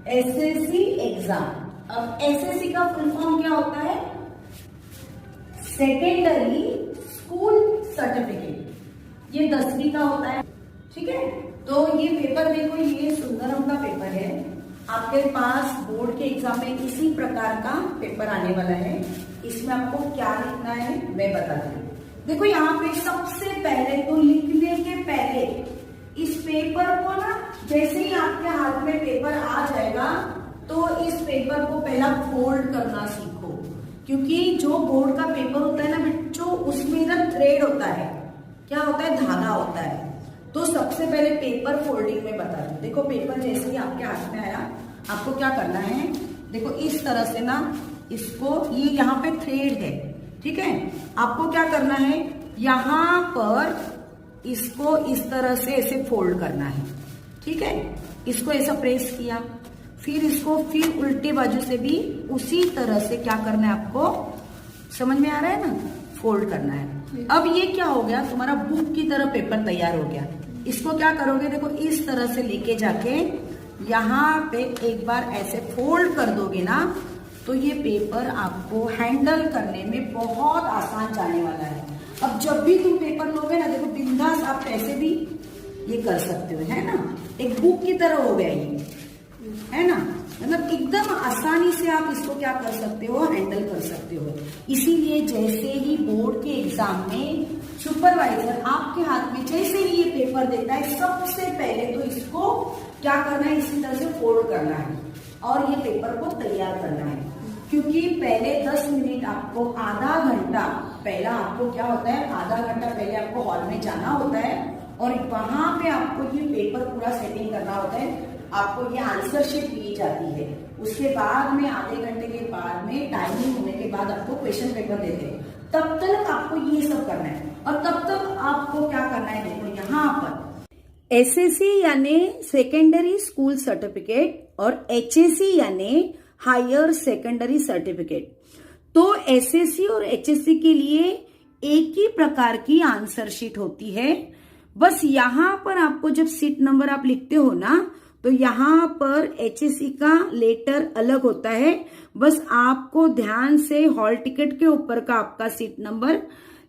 SSC exam. अब SSC का full form क्या होता है? Secondary school certificate. ये 10वीं का होता है, ठीक है। तो ये पेपर देखो, ये सुंदरम का पेपर है। आपके पास बोर्ड के एग्जाम में इसी प्रकार का पेपर आने वाला है। इसमें आपको क्या लिखना है मैं बताती हूँ। देखो यहाँ पे सबसे पहले तो लिखने के पहले इस पेपर को ना, जैसे ही आपके हाथ में पेपर आ जाएगा तो इस पेपर को पहला फोल्ड करना सीखो, क्योंकि जो बोर्ड का पेपर होता है ना बच्चों, उसमें ना थ्रेड होता है। क्या होता है? धागा होता है। तो सबसे पहले पेपर फोल्डिंग में बता दूं। देखो पेपर जैसे ही आपके हाथ में आया, आपको क्या करना है, देखो इस तरह से ना इसको, ये यहाँ पे थ्रेड है, ठीक है। आपको क्या करना है, यहाँ पर इसको इस तरह से ऐसे फोल्ड करना है, ठीक है। इसको ऐसा प्रेस किया, फिर इसको फिर उल्टे बाजू से भी उसी तरह से क्या करना है आपको, समझ में आ रहा है ना, फोल्ड करना है। अब ये क्या हो गया, तुम्हारा बुक की तरह पेपर तैयार हो गया। इसको क्या करोगे, देखो इस तरह से लेके जाके यहाँ पे एक बार ऐसे फोल्ड कर दोगे ना, तो ये पेपर आपको हैंडल करने में बहुत आसान जाने वाला है। अब जब भी तुम पेपर लोगे ना, देखो बिंदास आप ऐसे भी ये कर सकते हो, है ना। एक बुक की तरह हो गया ये, है ना। मतलब एकदम आसानी से आप इसको क्या कर सकते हो, हैंडल कर सकते हो। इसीलिए जैसे ही बोर्ड के एग्जाम में सुपरवाइजर आपके हाथ में जैसे ही ये पेपर देता है, सबसे पहले तो इसको क्या करना है, इसी तरह से फोल्ड करना है और ये पेपर को तैयार करना है। क्योंकि पहले 10 मिनट आपको, आधा घंटा पहला आपको क्या होता है, आधा घंटा पहले आपको हॉल में जाना होता है और वहां पे आपको ये पेपर पूरा सेटिंग करना होता है। आपको ये आंसर शीट दी जाती है, उसके बाद में आधे घंटे के बाद में टाइमिंग होने के बाद आपको क्वेश्चन पेपर देते हैं। तब तक आपको ये सब करना है और तब तक आपको क्या करना है, देखो यहाँ पर एसएससी यानी सेकेंडरी स्कूल सर्टिफिकेट और एचएससी यानी हायर सेकेंडरी सर्टिफिकेट। तो एसएससी और एचएससी के लिए एक ही प्रकार की आंसर शीट होती है। बस यहाँ पर आपको जब सीट नंबर आप लिखते हो ना, तो यहाँ पर एचएससी का लेटर अलग होता है। बस आपको ध्यान से हॉल टिकट के ऊपर का आपका सीट नंबर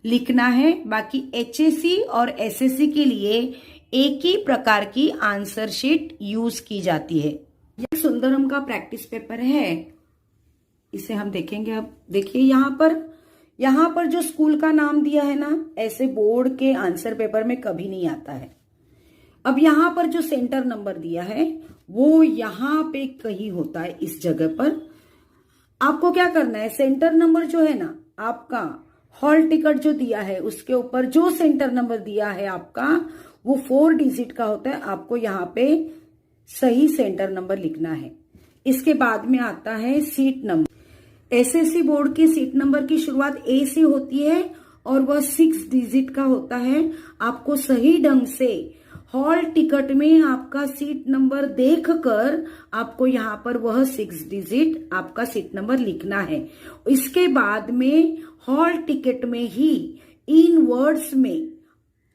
लिखना है। बाकी एचएससी और एसएससी के लिए एक ही प्रकार की आंसर शीट यूज की जाती है। यह सुंदरम का प्रैक्टिस पेपर है, इसे हम देखेंगे। अब देखिए यहाँ पर जो स्कूल का नाम दिया है ना, ऐसे बोर्ड के आंसर पेपर में कभी नहीं आता है। अब यहाँ पर जो सेंटर नंबर दिया है वो यहाँ पे कहीं होता है, इस जगह पर आपको क्या करना है, सेंटर नंबर जो है ना आपका, हॉल टिकट जो दिया है उसके ऊपर जो सेंटर नंबर दिया है आपका, वो 4 डिजिट का होता है। आपको यहाँ पे सही सेंटर नंबर लिखना है। इसके बाद में आता है सीट नंबर। एसएससी बोर्ड की सीट नंबर की शुरुआत ए से होती है और वह 6 डिजिट का होता है। आपको सही ढंग से हॉल टिकट में आपका सीट नंबर देखकर आपको यहाँ पर वह 6 डिजिट आपका सीट नंबर लिखना है। इसके बाद में हॉल टिकट में ही इन वर्ड्स में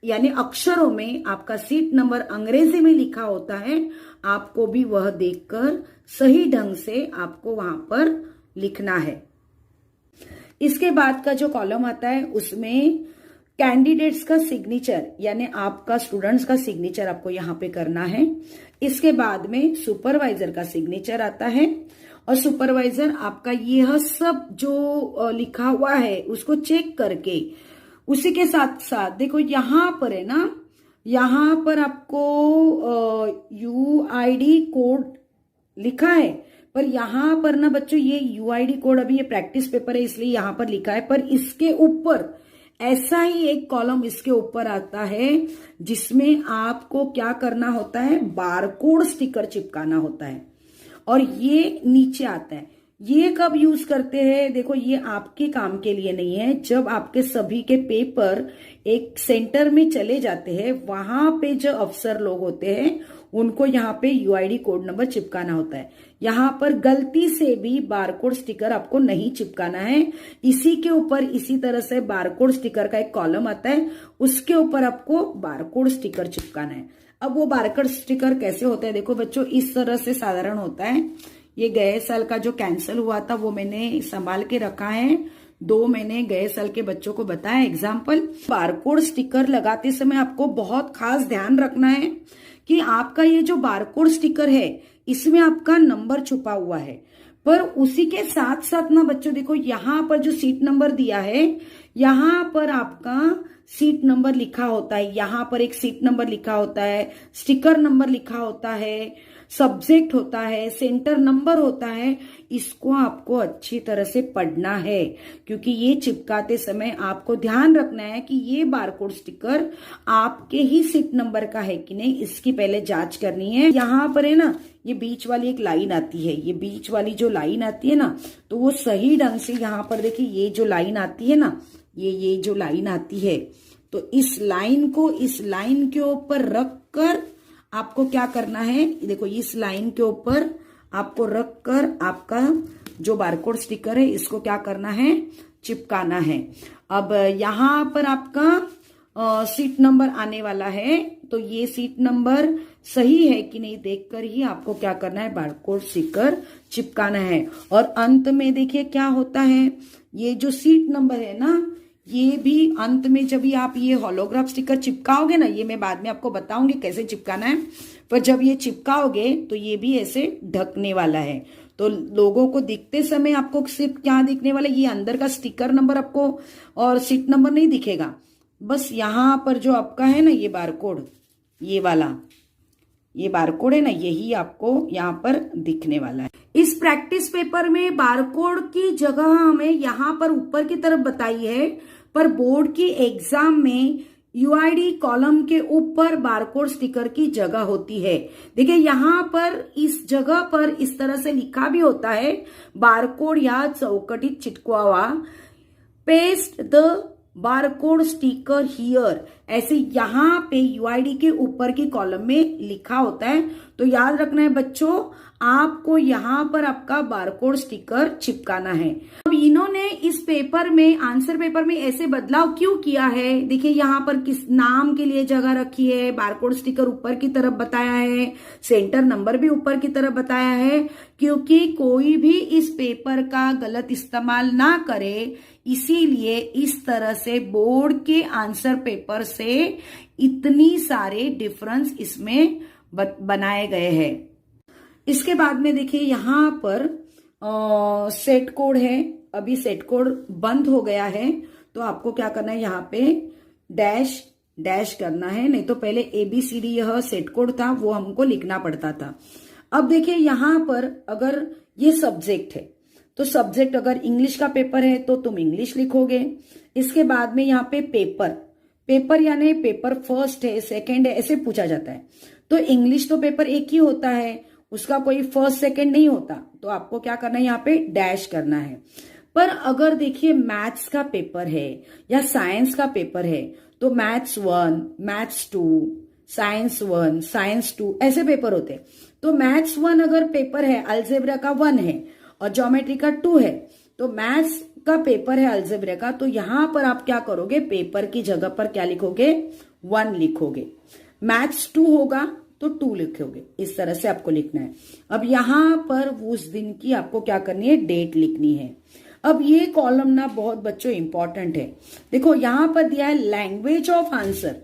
यानी अक्षरों में आपका सीट नंबर अंग्रेजी में लिखा होता है। आपको भी वह देखकर सही ढंग से आपको वहां पर लिखना है। इसके बाद का जो कॉलम आता है उसमें कैंडिडेट्स का सिग्नेचर यानी आपका स्टूडेंट्स का सिग्नेचर आपको यहाँ पे करना है। इसके बाद में सुपरवाइजर का सिग्नेचर आता है और सुपरवाइजर आपका यह सब जो लिखा हुआ है उसको चेक करके, उसी के साथ साथ देखो यहाँ पर है ना, यहाँ पर आपको यूआईडी कोड लिखा है, पर यहाँ पर ना बच्चों ये यूआईडी कोड, अभी ये प्रैक्टिस पेपर है इसलिए यहाँ पर लिखा है, पर इसके ऊपर ऐसा ही एक कॉलम इसके ऊपर आता है जिसमें आपको क्या करना होता है, बारकोड स्टिकर चिपकाना होता है और ये नीचे आता है। ये कब यूज करते हैं, देखो ये आपके काम के लिए नहीं है। जब आपके सभी के पेपर एक सेंटर में चले जाते हैं, वहां पे जो अफसर लोग होते हैं उनको यहाँ पे यूआईडी कोड नंबर चिपकाना होता है। यहाँ पर गलती से भी बारकोड स्टिकर आपको नहीं चिपकाना है। इसी के ऊपर इसी तरह से बारकोड स्टिकर का एक कॉलम आता है, उसके ऊपर आपको बारकोड स्टिकर चिपकाना है। अब वो बारकोड स्टिकर कैसे होता है, देखो बच्चों इस तरह से साधारण होता है। ये गए साल का जो कैंसिल हुआ था वो मैंने संभाल के रखा है, 2 मैंने गए साल के बच्चों को बताया एग्जाम्पल। बारकोड स्टिकर लगाते समय आपको बहुत खास ध्यान रखना है कि आपका ये जो बारकोड स्टिकर है इसमें आपका नंबर छुपा हुआ है, पर उसी के साथ साथ ना बच्चों देखो यहाँ पर जो सीट नंबर दिया है यहाँ पर आपका सीट नंबर लिखा होता है, यहाँ पर एक सीट नंबर लिखा होता है, स्टिकर नंबर लिखा होता है, सब्जेक्ट होता है, सेंटर नंबर होता है। इसको आपको अच्छी तरह से पढ़ना है क्योंकि ये चिपकाते समय आपको ध्यान रखना है कि ये बारकोड स्टिकर आपके ही सीट नंबर का है कि नहीं, इसकी पहले जांच करनी है। यहाँ पर है ना ये बीच वाली एक लाइन आती है, ये बीच वाली जो लाइन आती है ना तो वो सही ढंग से यहाँ पर देखिए ये जो लाइन आती है ना ये जो लाइन आती है तो इस लाइन को इस लाइन के ऊपर रख कर आपको क्या करना है, देखो इस लाइन के ऊपर आपको रख कर आपका जो बारकोड स्टिकर है इसको क्या करना है, चिपकाना है। अब यहाँ पर आपका सीट नंबर आने वाला है तो ये सीट नंबर सही है कि नहीं देखकर ही आपको क्या करना है, बारकोड स्टिकर चिपकाना है। और अंत में देखिए क्या होता है, ये जो सीट नंबर है ना ये भी अंत में जब भी आप ये होलोग्राफ स्टिकर चिपकाओगे ना, ये मैं बाद में आपको बताऊंगी कैसे चिपकाना है, पर जब ये चिपकाओगे तो ये भी ऐसे ढकने वाला है। तो लोगों को दिखते समय आपको सिर्फ क्या दिखने वाला है, ये अंदर का स्टिकर नंबर आपको और सीट नंबर नहीं दिखेगा, बस यहाँ पर जो आपका है ना ये बारकोड, ये वाला ये बारकोड है ना यही आपको यहाँ पर दिखने वाला है। इस प्रैक्टिस पेपर में बारकोड की जगह हमें यहाँ पर ऊपर की तरफ बताई है, पर बोर्ड की एग्जाम में यूआईडी कॉलम के ऊपर बारकोड स्टिकर की जगह होती है। देखिए यहाँ पर इस जगह पर इस तरह से लिखा भी होता है बारकोड या चौकटीत चिटकवा हुआ, paste the barcode sticker here, ऐसे यहाँ पे यूआईडी के ऊपर की कॉलम में लिखा होता है। तो याद रखना है बच्चों आपको यहाँ पर आपका बारकोड स्टिकर चिपकाना है। अब इन्होंने इस पेपर में आंसर पेपर में ऐसे बदलाव क्यों किया है, देखिए यहाँ पर किस नाम के लिए जगह रखी है, बारकोड स्टिकर ऊपर की तरफ बताया है, सेंटर नंबर भी ऊपर की तरफ बताया है, क्योंकि कोई भी इस पेपर का गलत इस्तेमाल ना करे, इसीलिए इस तरह से बोर्ड के आंसर पेपर से इतनी सारे डिफरेंस इसमें बनाए गए हैं। इसके बाद में देखिए यहाँ पर सेट कोड है, अभी सेट कोड बंद हो गया है तो आपको क्या करना है, यहाँ पे डैश डैश करना है, नहीं तो पहले ABCD यह सेट कोड था वो हमको लिखना पड़ता था। अब देखिए यहाँ पर अगर ये सब्जेक्ट है तो सब्जेक्ट अगर इंग्लिश का पेपर है तो तुम इंग्लिश लिखोगे। इसके बाद में यहाँ पे पेपर यानी पेपर फर्स्ट है सेकंड है ऐसे पूछा जाता है, तो इंग्लिश तो पेपर एक ही होता है, उसका कोई फर्स्ट सेकंड नहीं होता, तो आपको क्या करना है यहाँ पे डैश करना है। पर अगर देखिए मैथ्स का पेपर है या साइंस का पेपर है तो मैथ्स 1, मैथ्स 2, साइंस 1, साइंस 2 ऐसे पेपर होते हैं। तो मैथ्स 1 अगर पेपर है अलजेब्रा का 1 है और ज्योमेट्री का 2 है, तो मैथ्स का पेपर है अलजेब्रा का, तो यहां पर आप क्या करोगे, पेपर की जगह पर क्या लिखोगे, 1 लिखोगे। मैथ्स 2 होगा तो 2 लिखोगे, इस तरह से आपको लिखना है। अब यहां पर उस दिन की आपको क्या करनी है, डेट लिखनी है। अब ये कॉलम ना बहुत बच्चों इंपॉर्टेंट है, देखो यहां पर दिया है लैंग्वेज ऑफ आंसर,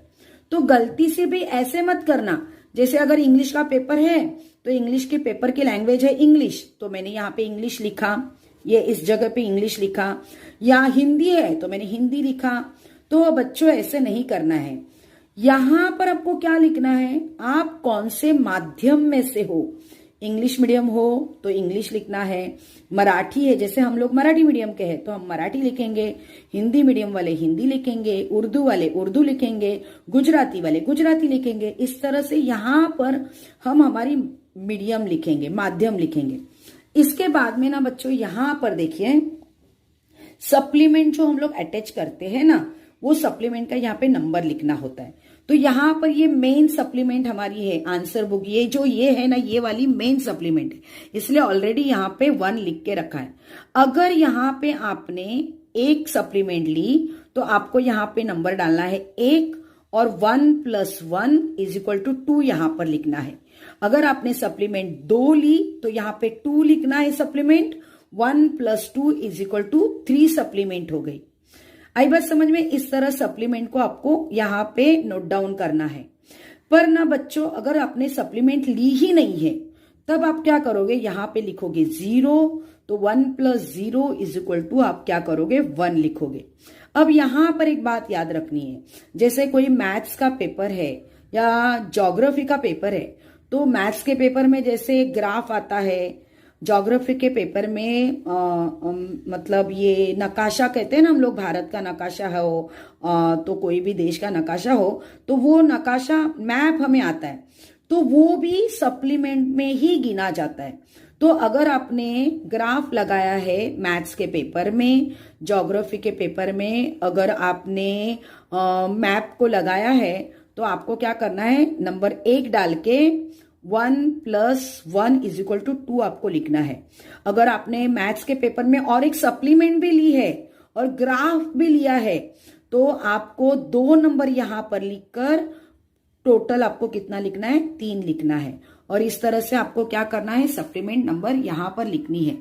तो गलती से भी ऐसे मत करना, जैसे अगर इंग्लिश का पेपर है तो इंग्लिश के पेपर की लैंग्वेज है इंग्लिश, तो मैंने यहाँ पे इंग्लिश लिखा, ये इस जगह पे इंग्लिश लिखा, या हिंदी है तो मैंने हिंदी लिखा। तो बच्चों ऐसे नहीं करना है, यहां पर आपको क्या लिखना है, आप कौन से माध्यम में से हो, इंग्लिश मीडियम हो तो इंग्लिश लिखना है, मराठी है जैसे हम लोग मराठी मीडियम के हैं तो हम मराठी लिखेंगे, हिंदी मीडियम वाले हिंदी लिखेंगे, उर्दू वाले उर्दू लिखेंगे, गुजराती वाले गुजराती लिखेंगे। इस तरह से यहाँ पर हम हमारी मीडियम लिखेंगे, माध्यम लिखेंगे। इसके बाद में ना बच्चों यहाँ पर देखिए सप्लीमेंट जो हम लोग अटैच करते हैं ना, वो सप्लीमेंट का यहाँ पे नंबर लिखना होता है। तो यहाँ पर ये मेन सप्लीमेंट हमारी है आंसर बुक, ये जो ये है ना ये वाली मेन सप्लीमेंट है, इसलिए ऑलरेडी यहाँ पे 1 लिख के रखा है। अगर यहाँ पे आपने एक सप्लीमेंट ली तो आपको यहाँ पे नंबर डालना है 1 और 1+1 इज इक्वल टू 2 यहां पर लिखना है। अगर आपने सप्लीमेंट 2 ली तो यहां पे 2 लिखना है supplement, 1+2 is equal to 3 supplement हो गई। आई बात समझ में? इस तरह सप्लीमेंट को आपको यहां पे नोट डाउन करना है। पर ना बच्चों, अगर आपने सप्लीमेंट ली ही नहीं है तब आप क्या करोगे, यहां पे लिखोगे 0, तो 1+0 इज इक्वल टू आप क्या करोगे 1 लिखोगे। अब यहां पर एक बात याद रखनी है, जैसे कोई मैथ्स का पेपर है या ज्योग्राफी का पेपर है, तो मैथ्स के पेपर में जैसे ग्राफ आता है, ज्योग्राफी के पेपर में मतलब ये नकाशा कहते हैं ना हम लोग, भारत का नकाशा हो तो कोई भी देश का नकाशा हो, तो वो नकाशा मैप हमें आता है, तो वो भी सप्लीमेंट में ही गिना जाता है। तो अगर आपने ग्राफ लगाया है मैथ्स के पेपर में, ज्योग्राफी के पेपर में अगर आपने मैप को लगाया है, तो आपको क्या करना है, नंबर 1 डाल के 1+1 इज इक्वल टू 2 आपको लिखना है। अगर आपने मैथ्स के पेपर में और एक सप्लीमेंट भी ली है और ग्राफ भी लिया है, तो आपको 2 नंबर यहां पर लिखकर टोटल आपको कितना लिखना है, 3 लिखना है। और इस तरह से आपको क्या करना है, सप्लीमेंट नंबर यहां पर लिखनी है।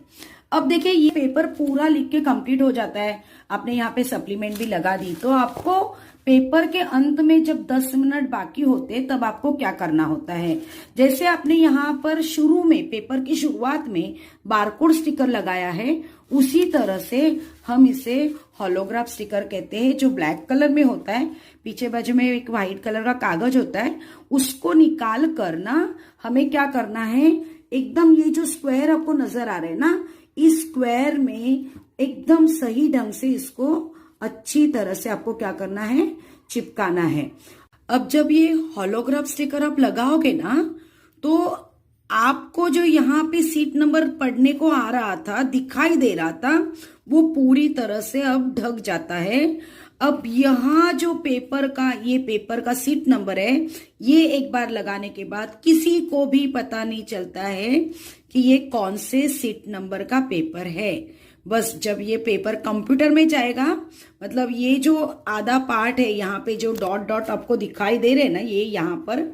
अब देखिए ये पेपर पूरा लिख के कंप्लीट हो जाता है, आपने यहाँ पे सप्लीमेंट भी लगा दी, तो आपको पेपर के अंत में जब 10 मिनट बाकी होते तब आपको क्या करना होता है, जैसे आपने यहाँ पर शुरू में पेपर की शुरुआत में बारकोड स्टिकर लगाया है, उसी तरह से हम इसे होलोग्राफ स्टिकर कहते हैं, जो ब्लैक कलर में होता है, पीछे बाजू में एक व्हाइट कलर का कागज होता है, उसको निकाल कर ना हमें क्या करना है, एकदम ये जो स्क्वायर आपको नजर आ रहे हैं ना, इस स्क्वायर में एकदम सही ढंग से इसको अच्छी तरह से आपको क्या करना है, चिपकाना है। अब जब ये होलोग्राफ स्टिकर आप लगाओगे ना, तो आपको जो यहाँ पे सीट नंबर पढ़ने को आ रहा था, दिखाई दे रहा था, वो पूरी तरह से अब ढक जाता है। अब यहाँ जो पेपर का सीट नंबर है, ये एक बार लगाने के बाद किसी को भी पता नहीं चलता है कि ये कौन से सीट नंबर का पेपर है। बस जब ये पेपर कंप्यूटर में जाएगा, मतलब ये जो आधा पार्ट है, यहाँ पे जो डॉट डॉट आपको दिखाई दे रहे हैं ना, ये यहाँ पर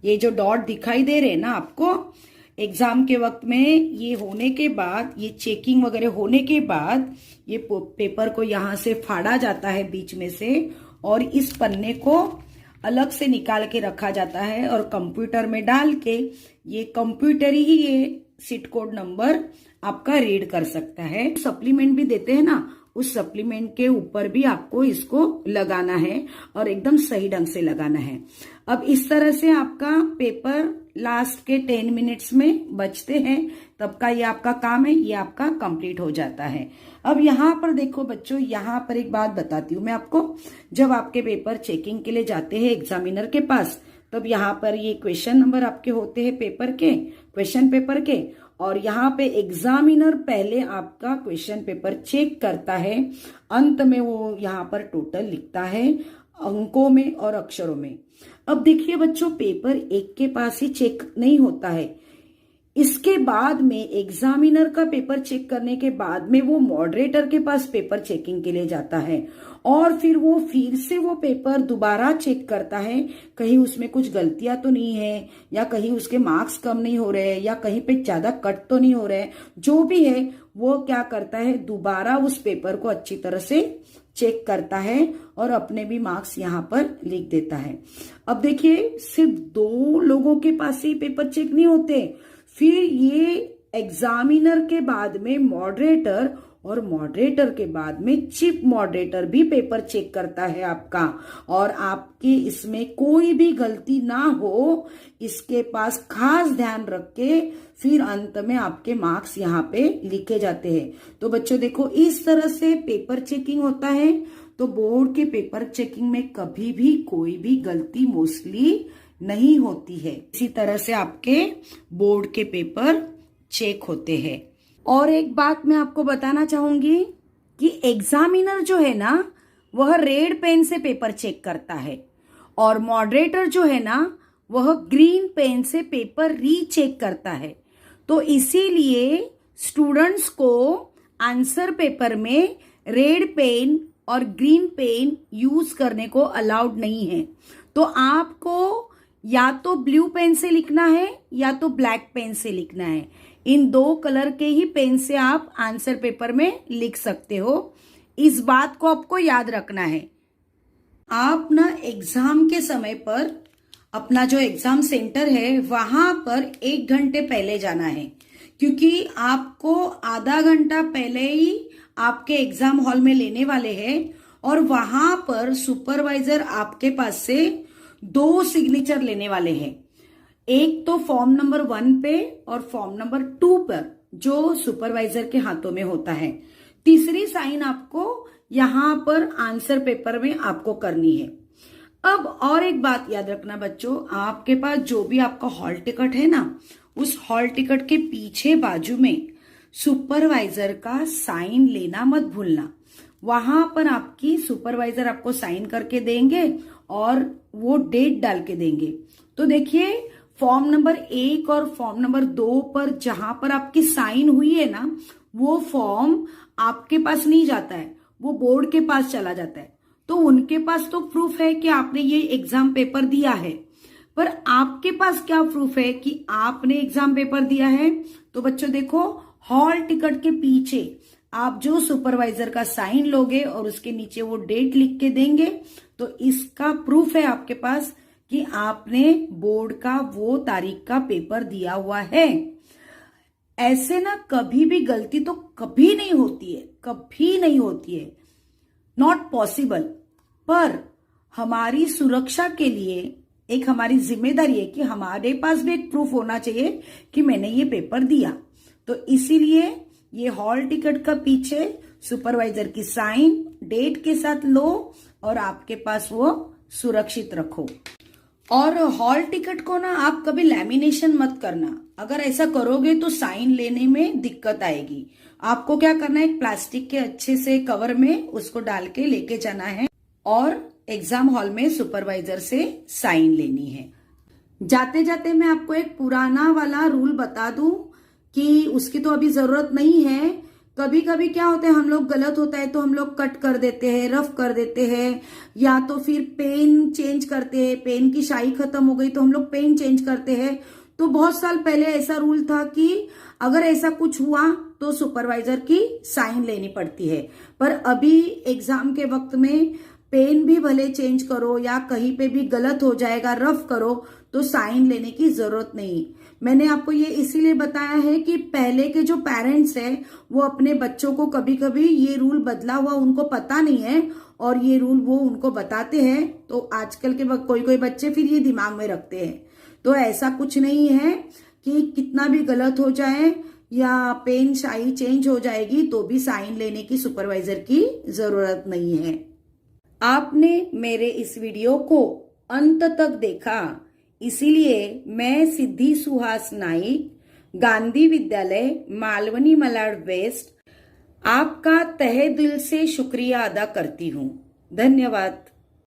ये जो डॉट दिखाई दे रहे हैं ना आपको, एग्जाम के वक्त में ये होने के बाद, ये चेकिंग वगैरह होने के बाद, ये पेपर को यहाँ से फाड़ा जाता है बीच में से, और इस पन्ने को अलग से निकाल के रखा जाता है, और कंप्यूटर में डाल के ये कंप्यूटर ही ये सीट कोड नंबर आपका रीड कर सकता है। सप्लीमेंट भी देते हैं ना, उस सप्लीमेंट के ऊपर भी आपको इसको लगाना है और एकदम सही ढंग से लगाना है। अब इस तरह से आपका पेपर लास्ट के 10 मिनट्स में बचते हैं, तब का ये आपका काम है, ये आपका कंप्लीट हो जाता है। अब यहाँ पर देखो बच्चों, यहाँ पर एक बात बताती हूँ मैं आपको, जब आपके पेपर चेकिंग के लिए जाते हैं एग्जामिनर के पास, तब यहाँ पर ये क्वेश्चन नंबर आपके होते हैं पेपर के, क्वेश्चन पेपर के, और यहाँ पे एग्जामिनर पहले आपका क्वेश्चन पेपर चेक करता है, अंत में वो यहाँ पर टोटल लिखता है अंकों में और अक्षरों में। अब देखिए बच्चों, पेपर एक के पास ही चेक नहीं होता है, इसके बाद में एग्जामिनर का पेपर चेक करने के बाद में वो मॉडरेटर के पास पेपर चेकिंग के लिए जाता है, और फिर से वो पेपर दोबारा चेक करता है, कहीं उसमें कुछ गलतियां तो नहीं है, या कहीं उसके मार्क्स कम नहीं हो रहे, या कहीं पे ज्यादा कट तो नहीं हो रहे, जो भी है वो क्या करता है, दोबारा उस पेपर को अच्छी तरह से चेक करता है और अपने भी मार्क्स यहाँ पर लिख देता है। अब देखिए, सिर्फ 2 लोगों के पास ही पेपर चेक नहीं होते, फिर ये एग्जामिनर के बाद में मॉडरेटर, और मॉडरेटर के बाद में चीफ मॉडरेटर भी पेपर चेक करता है आपका, और आपकी इसमें कोई भी गलती ना हो, इसके पास खास ध्यान रख के फिर अंत में आपके मार्क्स यहाँ पे लिखे जाते हैं। तो बच्चों देखो, इस तरह से पेपर चेकिंग होता है। तो बोर्ड के पेपर चेकिंग में कभी भी कोई भी गलती मोस्टली नहीं होती है। इसी तरह से आपके बोर्ड के पेपर चेक होते हैं। और एक बात मैं आपको बताना चाहूंगी कि एग्जामिनर जो है ना, वह रेड पेन से पेपर चेक करता है, और मॉडरेटर जो है ना, वह ग्रीन पेन से पेपर रीचेक करता है। तो इसीलिए स्टूडेंट्स को आंसर पेपर में रेड पेन और ग्रीन पेन यूज करने को अलाउड नहीं है। तो आपको या तो ब्लू पेन से लिखना है या तो ब्लैक पेन से लिखना है। इन दो कलर के ही पेन से आप आंसर पेपर में लिख सकते हो। इस बात को आपको याद रखना है। आप ना एग्जाम के समय पर अपना जो एग्जाम सेंटर है वहां पर 1 घंटे पहले जाना है, क्योंकि आपको आधा घंटा पहले ही आपके एग्जाम हॉल में लेने वाले हैं और वहां पर सुपरवाइजर आपके पास से 2 सिग्नेचर लेने वाले हैं। एक तो फॉर्म नंबर 1 पे और फॉर्म नंबर 2 पर जो सुपरवाइजर के हाथों में होता है। तीसरी साइन आपको यहां पर आंसर पेपर में आपको करनी है। अब और एक बात याद रखना बच्चों, आपके पास जो भी आपका हॉल टिकट है ना, उस हॉल टिकट के पीछे बाजू में सुपरवाइजर का साइन लेना मत भूलना। वहां पर आपकी सुपरवाइजर आपको साइन करके देंगे और वो डेट डाल के देंगे। तो देखिए, फॉर्म नंबर 1 और फॉर्म नंबर 2 पर जहां पर आपकी साइन हुई है ना, वो फॉर्म आपके पास नहीं जाता है, वो बोर्ड के पास चला जाता है। तो उनके पास तो प्रूफ है कि आपने ये एग्जाम पेपर दिया है, पर आपके पास क्या प्रूफ है कि आपने एग्जाम पेपर दिया है? तो बच्चों देखो, हॉल टिकट के पीछे आप जो सुपरवाइजर का साइन लोगे और उसके नीचे वो डेट लिख के देंगे, तो इसका प्रूफ है आपके पास कि आपने बोर्ड का वो तारीख का पेपर दिया हुआ है। ऐसे ना कभी भी गलती तो कभी नहीं होती है, कभी नहीं होती है, नॉट पॉसिबल। पर हमारी सुरक्षा के लिए एक हमारी जिम्मेदारी है कि हमारे पास भी एक प्रूफ होना चाहिए कि मैंने ये पेपर दिया। तो इसीलिए ये हॉल टिकट का पीछे सुपरवाइजर की साइन डेट के साथ लो और आपके पास वो सुरक्षित रखो। और हॉल टिकट को ना आप कभी लैमिनेशन मत करना। अगर ऐसा करोगे तो साइन लेने में दिक्कत आएगी। आपको क्या करना है, एक प्लास्टिक के अच्छे से कवर में उसको डाल के लेके जाना है और एग्जाम हॉल में सुपरवाइजर से साइन लेनी है। जाते जाते मैं आपको एक पुराना वाला रूल बता दूं कि उसकी तो अभी जरूरत नहीं है। कभी कभी क्या होता है, हम लोग गलत होता है तो हम लोग कट कर देते हैं, रफ कर देते हैं, या तो फिर पेन चेंज करते हैं। पेन की शाई खत्म हो गई तो हम लोग पेन चेंज करते हैं। तो बहुत साल पहले ऐसा रूल था कि अगर ऐसा कुछ हुआ तो सुपरवाइजर की साइन लेनी पड़ती है। पर अभी एग्जाम के वक्त में पेन भी भले चेंज करो या कहीं पे भी गलत हो जाएगा, रफ करो, तो साइन लेने की जरूरत नहीं। मैंने आपको ये इसीलिए बताया है कि पहले के जो पेरेंट्स हैं वो अपने बच्चों को कभी कभी ये रूल बदला हुआ उनको पता नहीं है और ये रूल वो उनको बताते हैं, तो आजकल के कोई कोई बच्चे फिर ये दिमाग में रखते हैं। तो ऐसा कुछ नहीं है कि कितना भी गलत हो जाए या पेन शाई चेंज हो जाएगी तो भी साइन लेने की सुपरवाइजर की जरूरत नहीं है। आपने मेरे इस वीडियो को अंत तक देखा, इसीलिए मैं सिद्धि सुहास नाइक, गांधी विद्यालय, मालवनी मलाड वेस्ट, आपका तहे दिल से शुक्रिया अदा करती हूँ। धन्यवाद।